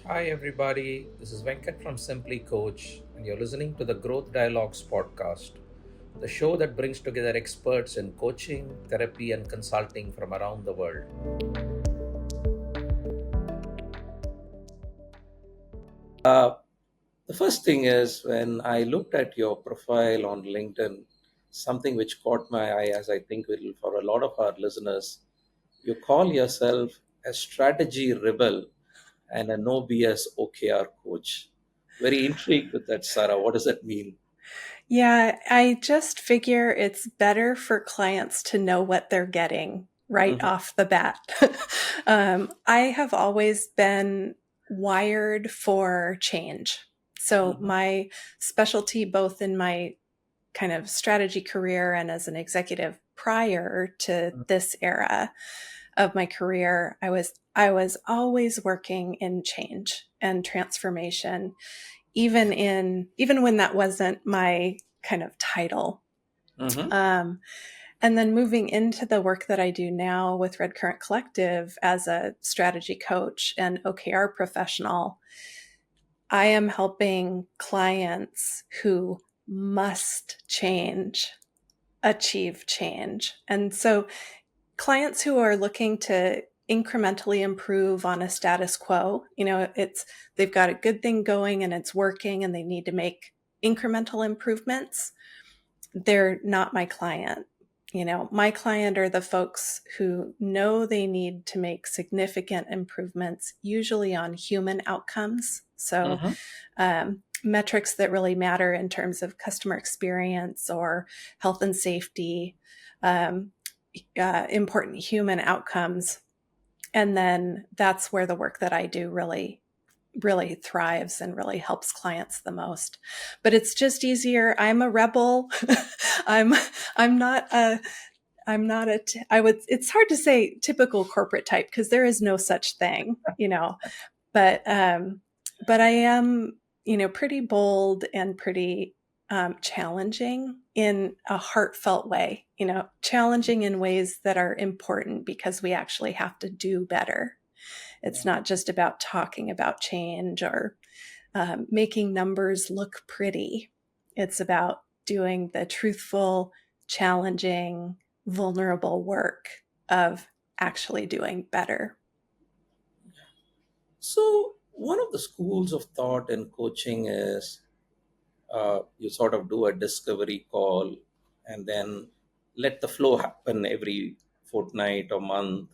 Hi, everybody. This is Venkat from Simply.Coach, and you're listening to the Growth Dialogues podcast, the show that brings together experts in coaching, therapy, and consulting from around the world. Uh, the first thing is when I looked at your profile on LinkedIn, something which caught my eye, as I think will for a lot of our listeners, you call yourself a strategy rebel and a no BS OKR coach. Very intrigued with that, Sarah. What does that mean? Yeah, I just figure it's better for clients to know what they're getting right Mhm. off the bat. I have always been wired for change. So, Mhm. my specialty, both in my kind of strategy career and as an executive prior to this era of my career, I was always working in change and transformation, even when that wasn't my kind of title. Mhm. Um, and then moving into the work that I do now with Red Current Collective as a strategy coach and OKR professional, I am helping clients who must change achieve change. And so clients who are looking to incrementally improve on a status quo, it's they've got a good thing going and it's working and they need to make incremental improvements, they're not my client. My client are the folks who know they need to make significant improvements, usually on human outcomes. So, Mhm. metrics that really matter in terms of customer experience or health and safety, um, important human outcomes. And then that's where the work that I do really thrives and really helps clients the most. But it's just easier. I'm a rebel. I'm I'm not a I'm not a I would it's hard to say typical corporate type because there is no such thing. But I am, pretty bold and pretty challenging in a heartfelt way, challenging in ways that are important because we actually have to do better. It's Yeah. not just about talking about change or making numbers look pretty. It's about doing the truthful, challenging, vulnerable work of actually doing better. So, one of the schools of thought in coaching is you sort of do a discovery call and then let the flow happen every fortnight or month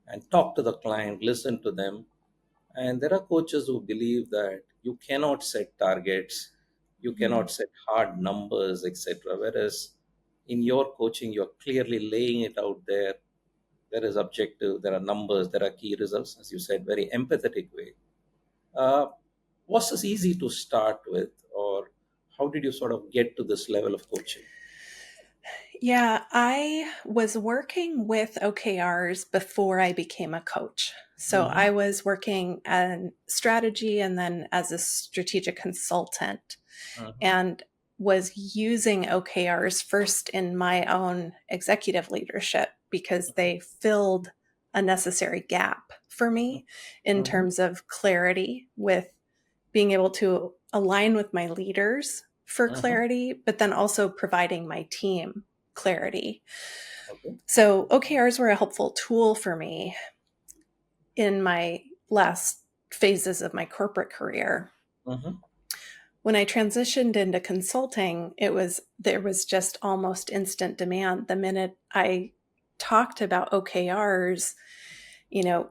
and talk to the client, listen to them. And there are coaches who believe that you cannot set targets, you Mhm. cannot set hard numbers, etc. Whereas in your coaching, you're clearly laying it out there. There is objective, there are numbers, there are key results, as you said, very empathetic way. Uh, was this easy to start with, or how did you sort of get to this level of coaching? Yeah, I was working with OKRs before I became a coach. So Mm-hmm. I was working in strategy and then as a strategic consultant Mm-hmm. and was using OKRs first in my own executive leadership because they filled a necessary gap for me in Mm-hmm. terms of clarity with being able to align with my leaders for Mm-hmm. clarity, but then also providing my team clarity. Okay. So OKRs were a helpful tool for me in my last phases of my corporate career. Mm-hmm. When I transitioned into consulting, there was just almost instant demand. The minute I talked about OKRs,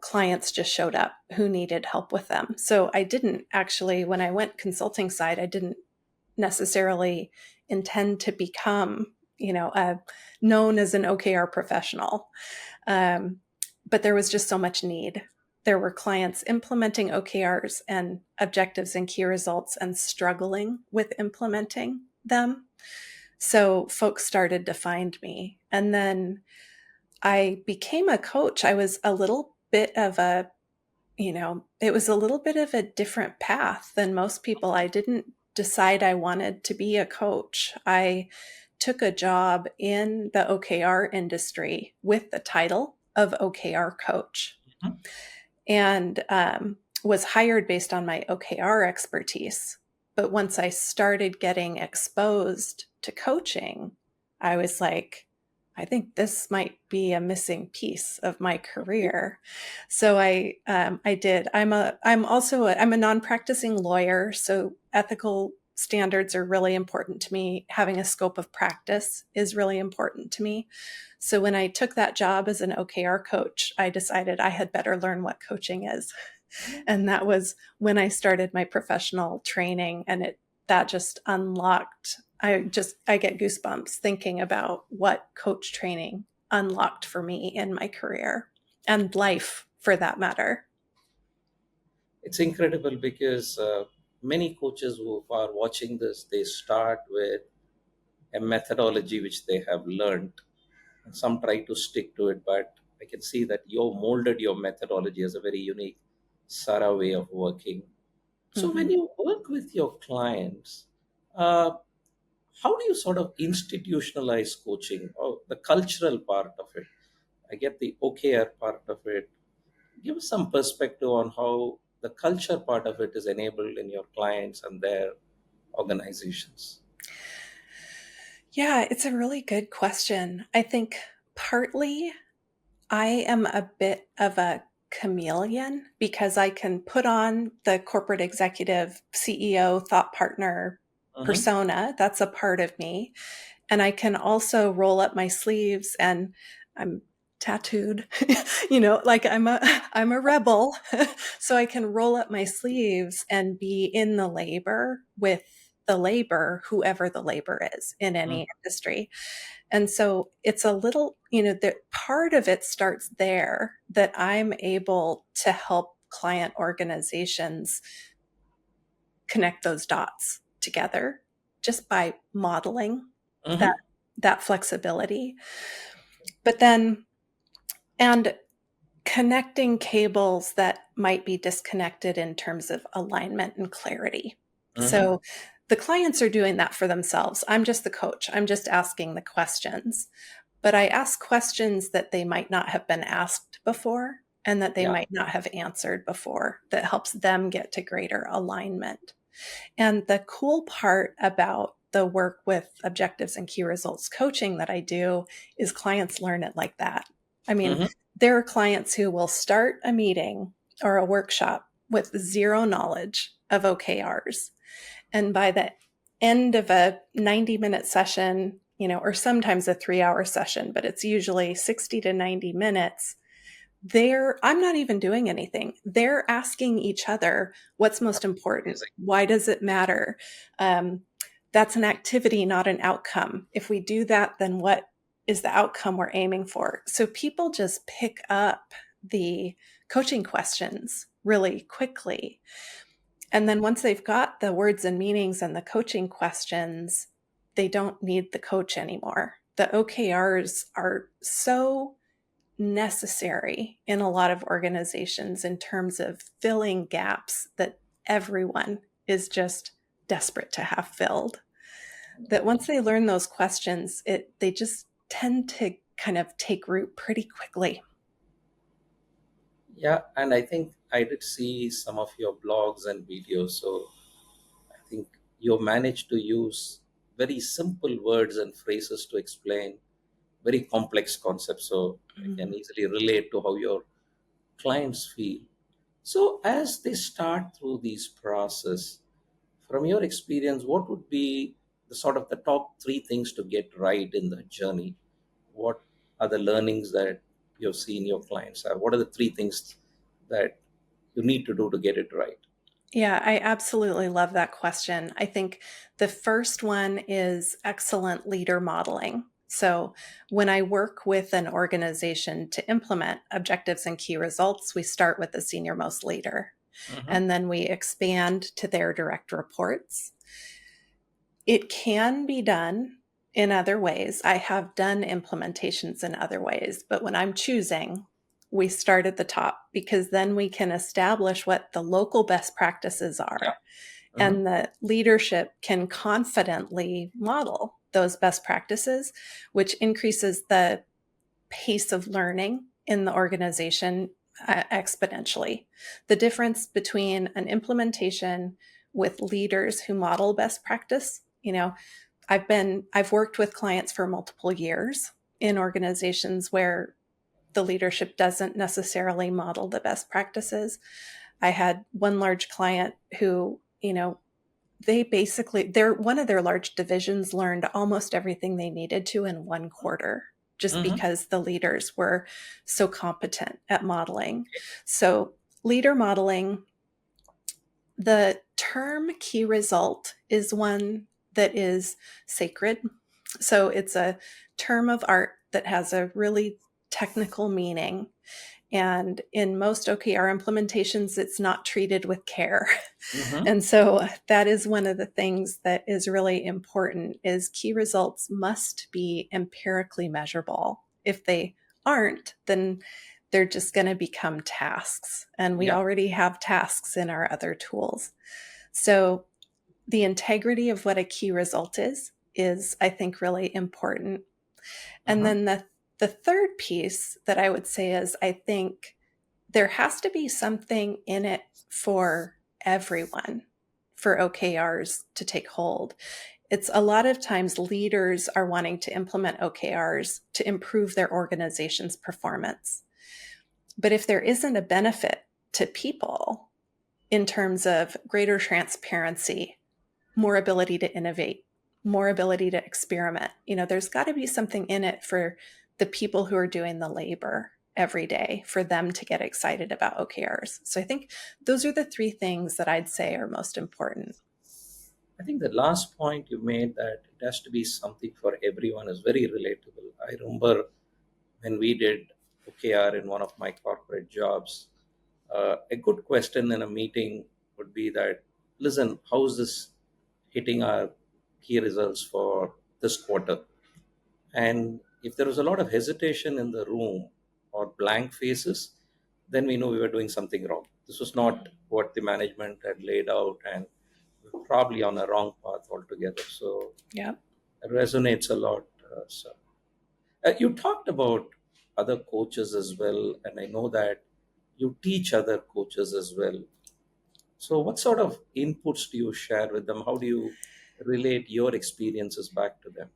clients just showed up who needed help with them. So I didn't actually, when I went consulting side, I didn't necessarily intend to become, known as an OKR professional. Um, but there was just so much need. There were clients implementing OKRs and objectives and key results and struggling with implementing them. So folks started to find me. And then I became a coach. I was a little bit of a, it was a little bit of a different path than most people. I didn't decide I wanted to be a coach. I took a job in the OKR industry with the title of OKR coach. And was hired based on my OKR expertise. But once I started getting exposed to coaching, I was like, I think this might be a missing piece of my career. So I did. I'm a non-practicing lawyer, so ethical standards are really important to me. Having a scope of practice is really important to me. So when I took that job as an OKR coach, I decided I had better learn what coaching is. And that was when I started my professional training, and that just unlocked. I get goosebumps thinking about what coach training unlocked for me in my career and life for that matter. It's incredible because many coaches who are watching this, they start with a methodology which they have learned, and some try to stick to it. But I can see that you molded your methodology as a very unique Sara way of working. So when Mm-hmm. you work with your clients, uh, how do you sort of institutionalize coaching or the cultural part of it? I get the OKR part of it. Give us some perspective on how the culture part of it is enabled in your clients and their organizations. Yeah, it's a really good question. I think partly I am a bit of a chameleon because I can put on the corporate executive, CEO, thought partner Mm-hmm. persona. That's a part of me. And I can also roll up my sleeves, and I'm tattooed, like I'm a rebel. So I can roll up my sleeves and be in the labor with the labor, whoever the labor is in any industry. And so it's a little, that part of it starts there, that I'm able to help client organizations connect those dots together just by modeling that Mm-hmm. that flexibility. But then, and connecting cables that might be disconnected in terms of alignment and clarity. Mm-hmm. So the clients are doing that for themselves. I'm just the coach. I'm just asking the questions. But I ask questions that they might not have been asked before and that they Yeah. might not have answered before, that helps them get to greater alignment. And the cool part about the work with objectives and key results coaching that I do is clients learn it like that. I mean, Mm-hmm. there are clients who will start a meeting or a workshop with zero knowledge of OKRs. And by the end of a 90-minute session, or sometimes a 3-hour session, but it's usually 60 to 90 minutes, I'm not even doing anything. They're asking each other, what's most important? Amazing. Why does it matter? Um, that's an activity, not an outcome. If we do that, then what is the outcome we're aiming for? So people just pick up the coaching questions really quickly. And then once they've got the words and meanings and the coaching questions, they don't need the coach anymore. The OKRs are so necessary in a lot of organizations in terms of filling gaps that everyone is just desperate to have filled. That once they learn those questions, they just tend to kind of take root pretty quickly. Yeah, and I think I did see some of your blogs and videos. So I think you managed to use very simple words and phrases to explain very complex concepts. So I can Mhm. easily relate to how your clients feel. So as they start through these process, from your experience, what would be the sort of the top three things to get right in the journey? What are the learnings that you've seen your clients have? What are the three things that you need to do to get it right? Yeah, I absolutely love that question. I think the first one is excellent leader modeling. So, when I work with an organization to implement objectives and key results, we start with the senior most leader Mm-hmm. and then we expand to their direct reports. It can be done in other ways. I have done implementations in other ways, but when I'm choosing, we start at the top because then we can establish what the local best practices Yeah. are, Mm-hmm. and the leadership can confidently model those best practices, which increases the pace of learning in the organization. exponentially. The difference between an implementation with leaders who model best practice, I've worked with clients for multiple years in organizations where the leadership doesn't necessarily model the best practices. I had one large client who, they're one of their large divisions learned almost everything they needed to in one quarter, just Mm-hmm. because the leaders were so competent at modeling. So leader modeling, the term key result is one that is sacred. So it's a term of art that has a really technical meaning. And in most OKR implementations, it's not treated with care. Mm-hmm. And so that is one of the things that is really important is key results must be empirically measurable. If they aren't, then they're just going to become tasks. And we Yeah. already have tasks in our other tools. So the integrity of what a key result is I think really important. And Uh-huh. then the third piece that I would say is I think there has to be something in it for everyone for OKRs to take hold. It's a lot of times leaders are wanting to implement OKRs to improve their organization's performance. But if there isn't a benefit to people in terms of greater transparency, more ability to innovate, more ability to experiment. There's got to be something in it for the people who are doing the labor every day for them to get excited about OKRs. So I think those are the three things that I'd say are most important. I think the last point you made, that it has to be something for everyone, is very relatable. I remember when we did OKR in one of my corporate jobs, a good question in a meeting would be that, listen, how's this hitting our key results for this quarter? And if there was a lot of hesitation in the room or blank faces, then we know we were doing something wrong. This was not what the management had laid out, and we were probably on a wrong path altogether. So Yeah. it resonates a lot. So you talked about other coaches as well, and I know that you teach other coaches as well. So, what sort of inputs do you share with them? How do you relate your experiences back to them?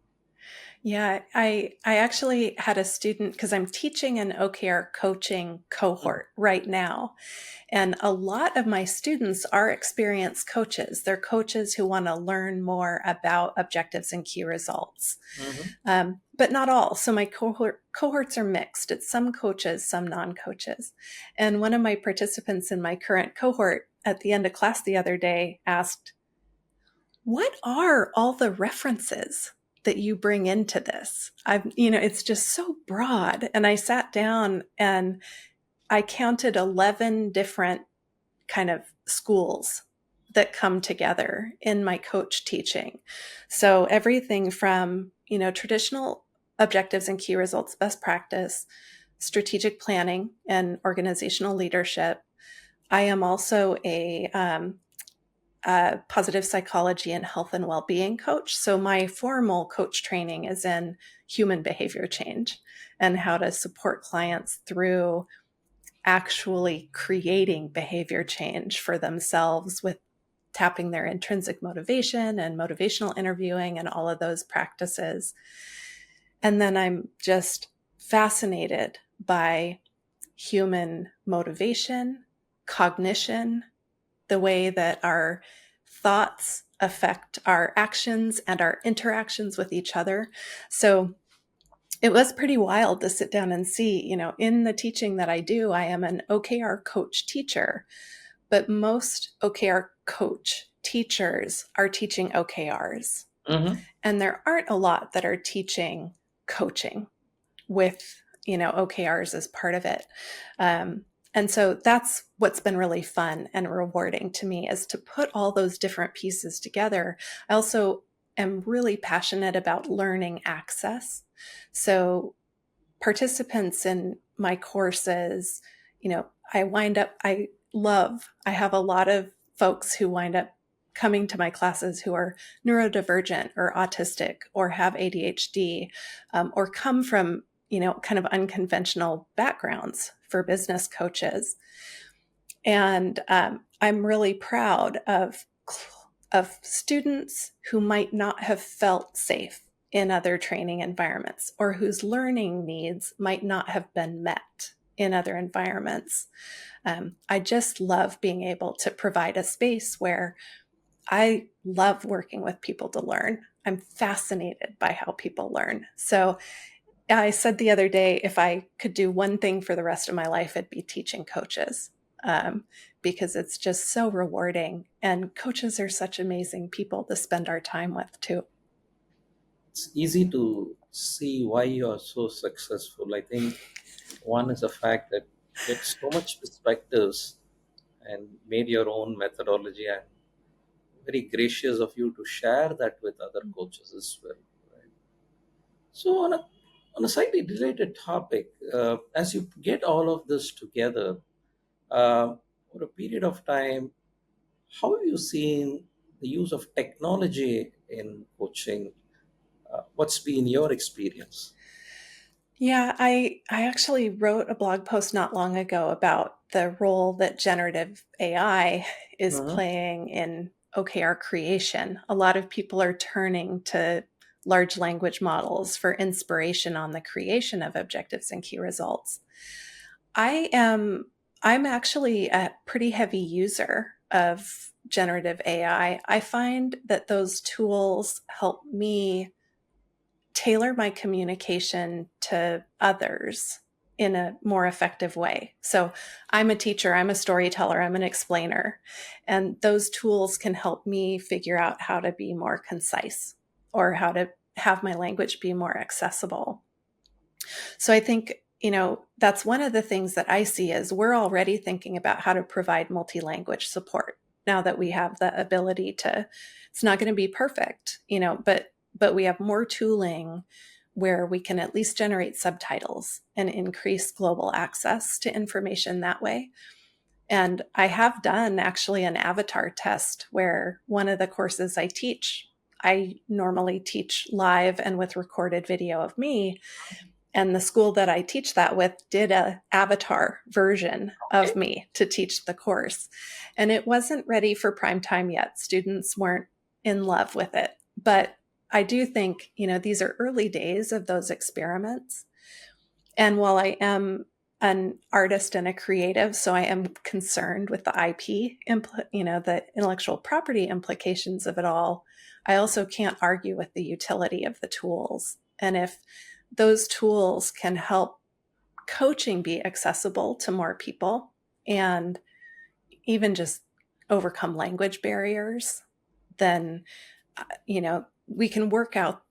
Yeah, I actually had a student because I'm teaching an OKR coaching Mhm. cohort right now. And a lot of my students are experienced coaches. They're coaches who want to learn more about objectives and key results, Mhm. but not all. So my cohorts are mixed. It's some coaches, some non-coaches. And one of my participants in my current cohort at the end of class the other day asked, "What are all the references that you bring into this? It's just so broad." And I sat down and I counted 11 different kind of schools that come together in my coach teaching. So everything from, traditional objectives and key results, best practice, strategic planning and organizational leadership. I am also a positive psychology and health and well-being coach. So my formal coach training is in human behavior change and how to support clients through actually creating behavior change for themselves with tapping their intrinsic motivation and motivational interviewing and all of those practices. And then I'm just fascinated by human motivation, cognition, the way that our thoughts affect our actions and our interactions with each other. So it was pretty wild to sit down and see, in the teaching that I do, I am an OKR coach teacher, but most OKR coach teachers are teaching OKRs. Mhm. And there aren't a lot that are teaching coaching with, OKRs as part of it. And so that's what's been really fun and rewarding to me is to put all those different pieces together. I also am really passionate about learning access. So participants in my courses, I have a lot of folks who wind up coming to my classes who are neurodivergent or autistic or have ADHD, or come from, kind of unconventional backgrounds for business coaches. And I'm really proud of students who might not have felt safe in other training environments, or whose learning needs might not have been met in other environments. I just love being able to provide a space where I love working with people to learn. I'm fascinated by how people learn. So I said the other day, if I could do one thing for the rest of my life, it'd be teaching coaches, um, because it's just so rewarding. And coaches are such amazing people to spend our time with, too. It's easy to see why you are so successful. I think one is the fact that you get so much perspectives and made your own methodology, and very gracious of you to share that with other coaches as well. Right? So on a slightly related topic, as you get all of this together over a period of time, how have you seen the use of technology in coaching? What's been your experience? Yeah, I actually wrote a blog post not long ago about the role that generative AI is Mhm. playing in OKR creation. A lot of people are turning to large language models for inspiration on the creation of objectives and key results. I am I'm actually a pretty heavy user of generative AI. I find that those tools help me tailor my communication to others in a more effective way. So I'm a teacher, I'm a storyteller, I'm an explainer, and those tools can help me figure out how to be more concise or how to have my language be more accessible. So I think, that's one of the things that I see is we're already thinking about how to provide multi-language support now that we have the ability to. It's not going to be perfect, but we have more tooling where we can at least generate subtitles and increase global access to information that way. And I have done actually an avatar test where one of the courses I normally teach live and with recorded video of me, and the school that I teach that with did a avatar version of Okay. me to teach the course. And it wasn't ready for prime time yet. Students weren't in love with it. But I do think, these are early days of those experiments. And while I am an artist and a creative, so I am concerned with the IP, the intellectual property implications of it all, I also can't argue with the utility of the tools. And if those tools can help coaching be accessible to more people and even just overcome language barriers, then we can work out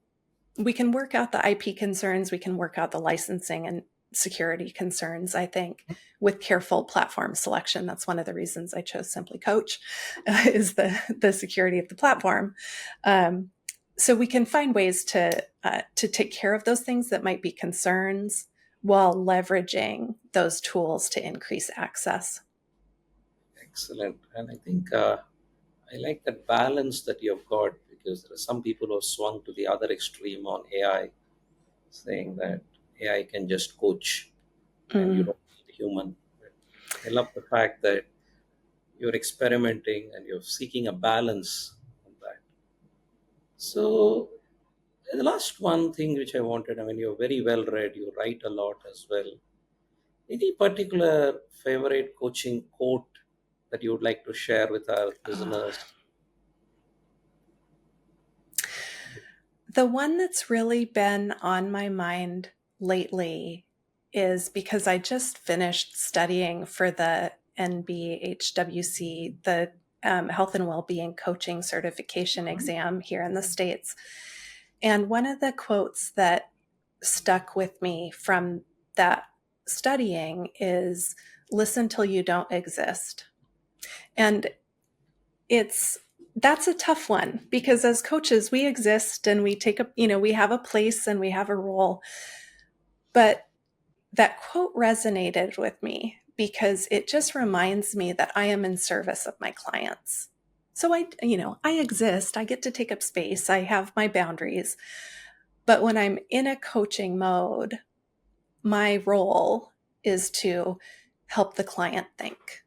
the IP concerns, we can work out the licensing and security concerns, I think, with careful platform selection. That's one of the reasons I chose Simply.Coach, is the security of the platform. So we can find ways to take care of those things that might be concerns while leveraging those tools to increase access. Excellent. And I think I like that balance that you've got, because there are some people who have swung to the other extreme on AI, saying that AI can just coach and you Mm. don't need a human. But I love the fact that you're experimenting and you're seeking a balance on that. So, the last one thing which I wanted, I mean, you're very well read, you write a lot as well. Any particular favorite coaching quote that you would like to share with our Ah. listeners? The one that's really been on my mind lately is because I just finished studying for the NBHWC, the Health and Wellbeing Coaching Certification exam here in the States. And one of the quotes that stuck with me from that studying is listen till you don't exist. And it's that's a tough one because as coaches we exist and we have a place and we have a role, but that quote resonated with me because it just reminds me that I am in service of my clients. So I exist, I get to take up space, I have my boundaries, but when I'm in a coaching mode, my role is to help the client think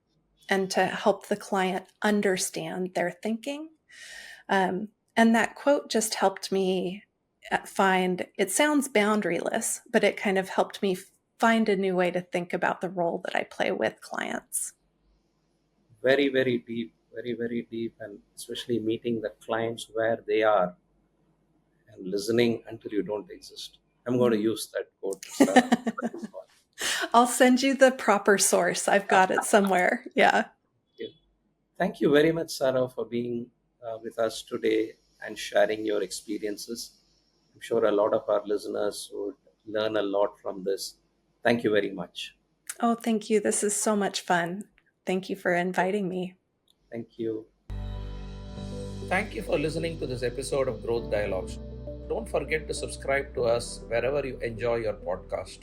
and to help the client understand their thinking. And that quote just helped me find, it sounds boundaryless, but it kind of helped me find a new way to think about the role that I play with clients. Very, very deep, very, very deep, and especially meeting the clients where they are and listening until you don't exist. I'm going to use that quote, Sarah. I'll send you the proper source. I've got it somewhere. Yeah. Thank you very much, Sarah, for being with us today and sharing your experiences. I'm sure a lot of our listeners would learn a lot from this. Thank you very much. Oh, thank you. This is so much fun. Thank you for inviting me. Thank you. Thank you for listening to this episode of Growth Dialogues. Don't forget to subscribe to us wherever you enjoy your podcast.